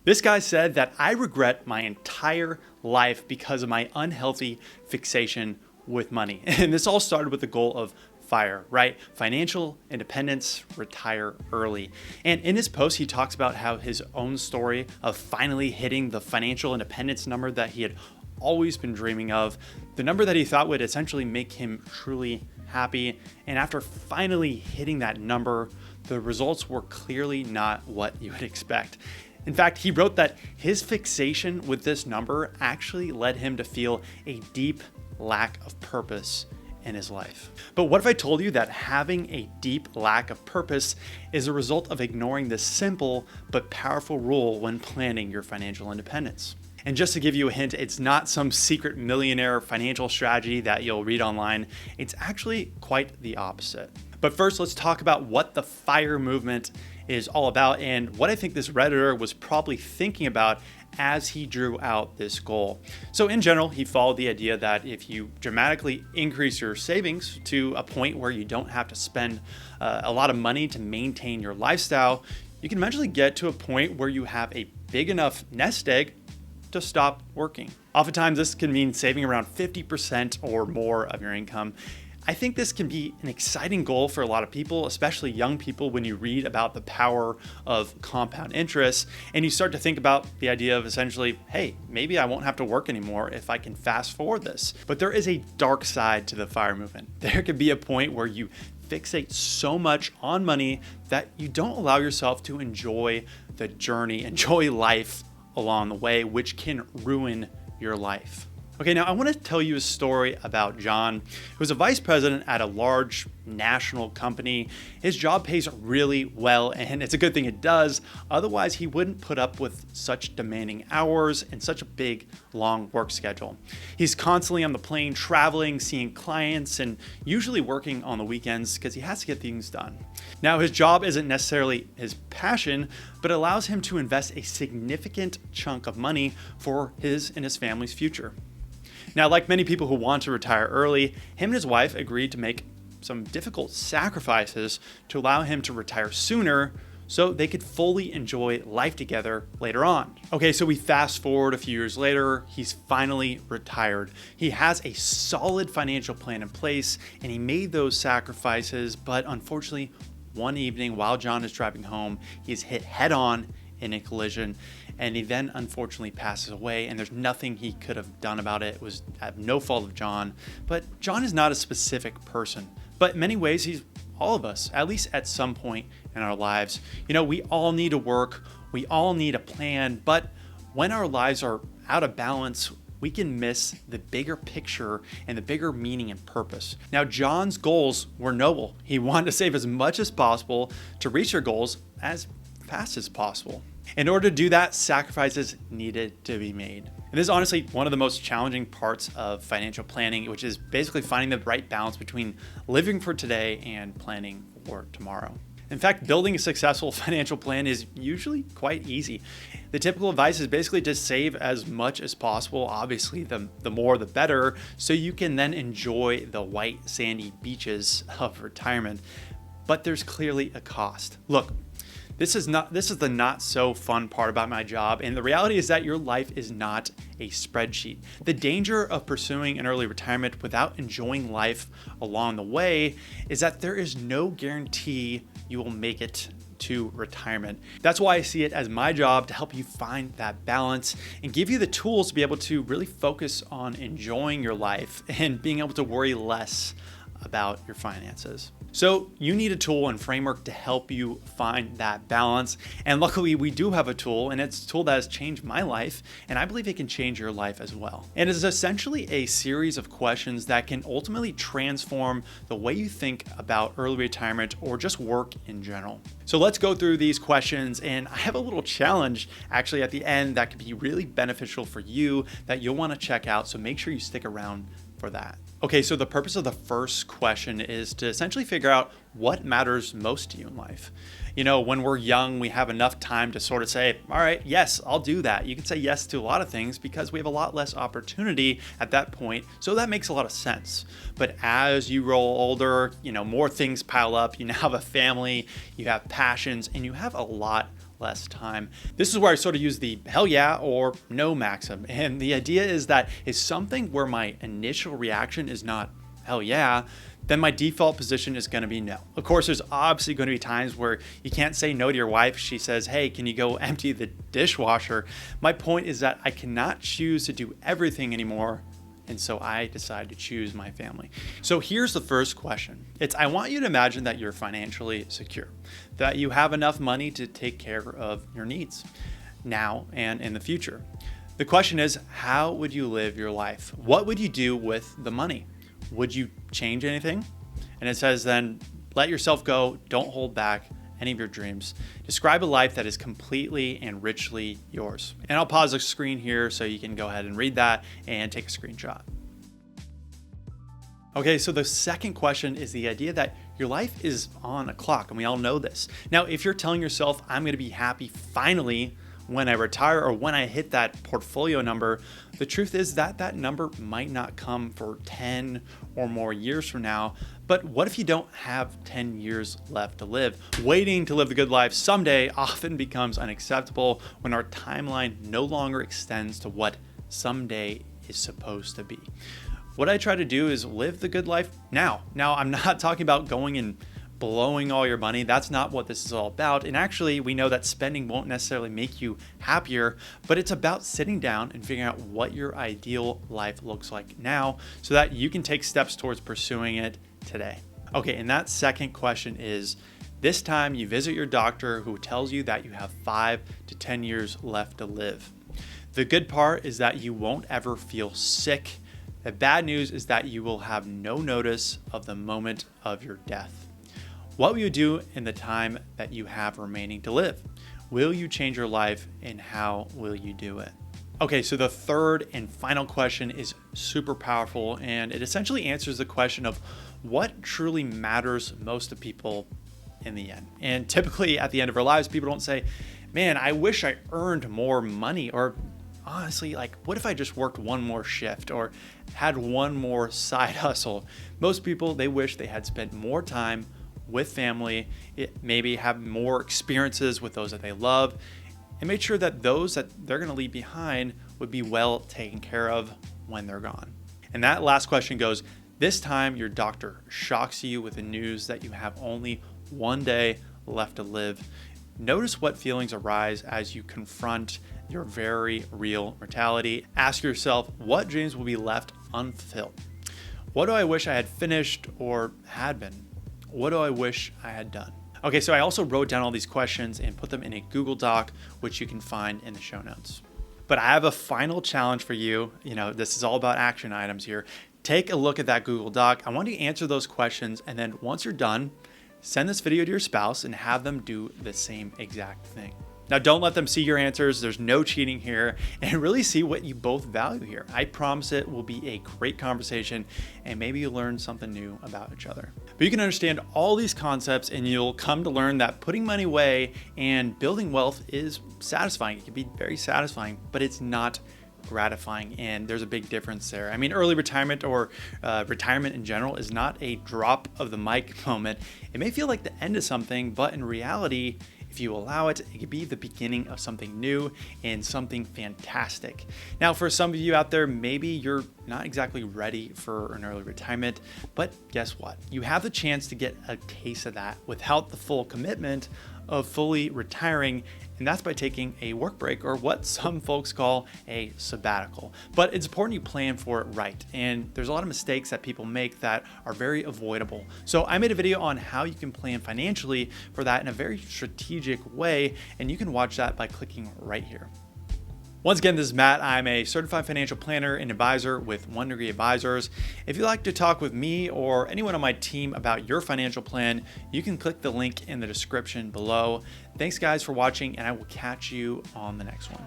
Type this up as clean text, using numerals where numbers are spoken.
This guy said that I regret my entire life because of my unhealthy fixation with money. And this all started with the goal of FIRE, right? Financial independence, retire early. And in his post, he talks about how his own story of finally hitting the financial independence number that he had always been dreaming of, the number that he thought would essentially make him truly happy. And after finally hitting that number, the results were clearly not what you would expect. In fact, he wrote that his fixation with this number actually led him to feel a deep lack of purpose in his life. But what if I told you that having a deep lack of purpose is a result of ignoring this simple but powerful rule when planning your financial independence? And just to give you a hint, it's not some secret millionaire financial strategy that you'll read online. It's actually quite the opposite. But first, let's talk about what the FIRE movement is all about and what I think this Redditor was probably thinking about as he drew out this goal. So in general, he followed the idea that if you dramatically increase your savings to a point where you don't have to spend a lot of money to maintain your lifestyle, you can eventually get to a point where you have a big enough nest egg to stop working. Oftentimes, this can mean saving around 50% or more of your income. I think this can be an exciting goal for a lot of people, especially young people, when you read about the power of compound interest and you start to think about the idea of essentially, hey, maybe I won't have to work anymore if I can fast forward this. But there is a dark side to the FIRE movement. There could be a point where you fixate so much on money that you don't allow yourself to enjoy the journey, enjoy life along the way, which can ruin your life. Okay, now I want to tell you a story about John, who was a vice president at a large national company. His job pays really well, and it's a good thing it does. Otherwise, he wouldn't put up with such demanding hours and such a big, long work schedule. He's constantly on the plane, traveling, seeing clients, and usually working on the weekends because he has to get things done. Now, his job isn't necessarily his passion, but it allows him to invest a significant chunk of money for his and his family's future. Now, like many people who want to retire early, him and his wife agreed to make some difficult sacrifices to allow him to retire sooner so they could fully enjoy life together later on. Okay, so we fast forward a few years later, he's finally retired. He has a solid financial plan in place and he made those sacrifices, but unfortunately, one evening while John is driving home, he's hit head on in a collision, and he then unfortunately passes away, and there's nothing he could have done about it. It was at no fault of John, but John is not a specific person, but in many ways he's all of us, at least at some point in our lives. You know, we all need to work, we all need a plan, but when our lives are out of balance, we can miss the bigger picture and the bigger meaning and purpose. Now, John's goals were noble. He wanted to save as much as possible to reach their goals as fast as possible. In order to do that, sacrifices needed to be made. And this is honestly one of the most challenging parts of financial planning, which is basically finding the right balance between living for today and planning for tomorrow. In fact, building a successful financial plan is usually quite easy. The typical advice is basically to save as much as possible. Obviously, the more the better, so you can then enjoy the white sandy beaches of retirement. But there's clearly a cost. Look, this is the not so fun part about my job, and the reality is that your life is not a spreadsheet. The danger of pursuing an early retirement without enjoying life along the way is that there is no guarantee you will make it to retirement. That's why I see it as my job to help you find that balance and give you the tools to be able to really focus on enjoying your life and being able to worry less about your finances. So you need a tool and framework to help you find that balance. And luckily we do have a tool, and it's a tool that has changed my life, and I believe it can change your life as well. And it's essentially a series of questions that can ultimately transform the way you think about early retirement or just work in general. So let's go through these questions, and I have a little challenge actually at the end that could be really beneficial for you that you'll want to check out. So make sure you stick around for that. Okay, so the purpose of the first question is to essentially figure out what matters most to you in life. You know, when we're young, we have enough time to sort of say, all right, yes, I'll do that. You can say yes to a lot of things because we have a lot less opportunity at that point. So that makes a lot of sense. But as you grow older, you know, more things pile up. You now have a family, you have passions, and you have a lot less time. This is where I sort of use the hell yeah or no maxim. And the idea is that if something where my initial reaction is not hell yeah, then my default position is going to be no. Of course, there's obviously going to be times where you can't say no to your wife. She says, hey, can you go empty the dishwasher? My point is that I cannot choose to do everything anymore. And so I decide to choose my family. So here's the first question. I want you to imagine that you're financially secure, that you have enough money to take care of your needs now and in the future. The question is, how would you live your life? What would you do with the money? Would you change anything? And it says then, let yourself go. Don't hold back any of your dreams. Describe a life that is completely and richly yours. And I'll pause the screen here so you can go ahead and read that and take a screenshot. Okay, so the second question is the idea that your life is on a clock, and we all know this. Now, if you're telling yourself, I'm going to be happy finally when I retire or when I hit that portfolio number, the truth is that that number might not come for 10 or more years from now. But what if you don't have 10 years left to live? Waiting to live the good life someday often becomes unacceptable when our timeline no longer extends to what someday is supposed to be. What I try to do is live the good life now. Now, I'm not talking about going and blowing all your money. That's not what this is all about. And actually, we know that spending won't necessarily make you happier, but it's about sitting down and figuring out what your ideal life looks like now so that you can take steps towards pursuing it today. Okay, and that second question is, this time you visit your doctor who tells you that you have 5 to 10 years left to live. The good part is that you won't ever feel sick. The bad news is that you will have no notice of the moment of your death. What will you do in the time that you have remaining to live? Will you change your life, and how will you do it? Okay, so the third and final question is super powerful, and it essentially answers the question of what truly matters most to people in the end. And typically at the end of our lives, people don't say, man, I wish I earned more money, or honestly, like, what if I just worked one more shift or had one more side hustle? Most people, they wish they had spent more time with family, maybe have more experiences with those that they love, and make sure that those that they're going to leave behind would be well taken care of when they're gone. And that last question goes, this time your doctor shocks you with the news that you have only one day left to live. Notice what feelings arise as you confront your very real mortality. Ask yourself, what dreams will be left unfulfilled? What do I wish I had finished or had been? What do I wish I had done? Okay, so I also wrote down all these questions and put them in a Google Doc, which you can find in the show notes. But I have a final challenge for you. This is all about action items here. Take a look at that Google Doc. I want you to answer those questions, and then once you're done, send this video to your spouse and have them do the same exact thing. Now, don't let them see your answers. There's no cheating here, and really see what you both value here. I promise it will be a great conversation, and maybe you'll learn something new about each other. But you can understand all these concepts, and you'll come to learn that putting money away and building wealth is satisfying. It can be very satisfying, but it's not gratifying, and there's a big difference there. I mean, early retirement or retirement in general is not a drop of the mic moment. It may feel like the end of something, but in reality, if you allow it, it could be the beginning of something new and something fantastic. Now, for some of you out there, maybe you're not exactly ready for an early retirement, but guess what? You have the chance to get a taste of that without the full commitment of fully retiring, and that's by taking a work break, or what some folks call a sabbatical. But it's important you plan for it right, and there's a lot of mistakes that people make that are very avoidable. So I made a video on how you can plan financially for that in a very strategic way, and you can watch that by clicking right here. Once again, this is Matt. I'm a certified financial planner and advisor with 1 Degree Advisors. If you'd like to talk with me or anyone on my team about your financial plan, you can click the link in the description below. Thanks guys for watching, and I will catch you on the next one.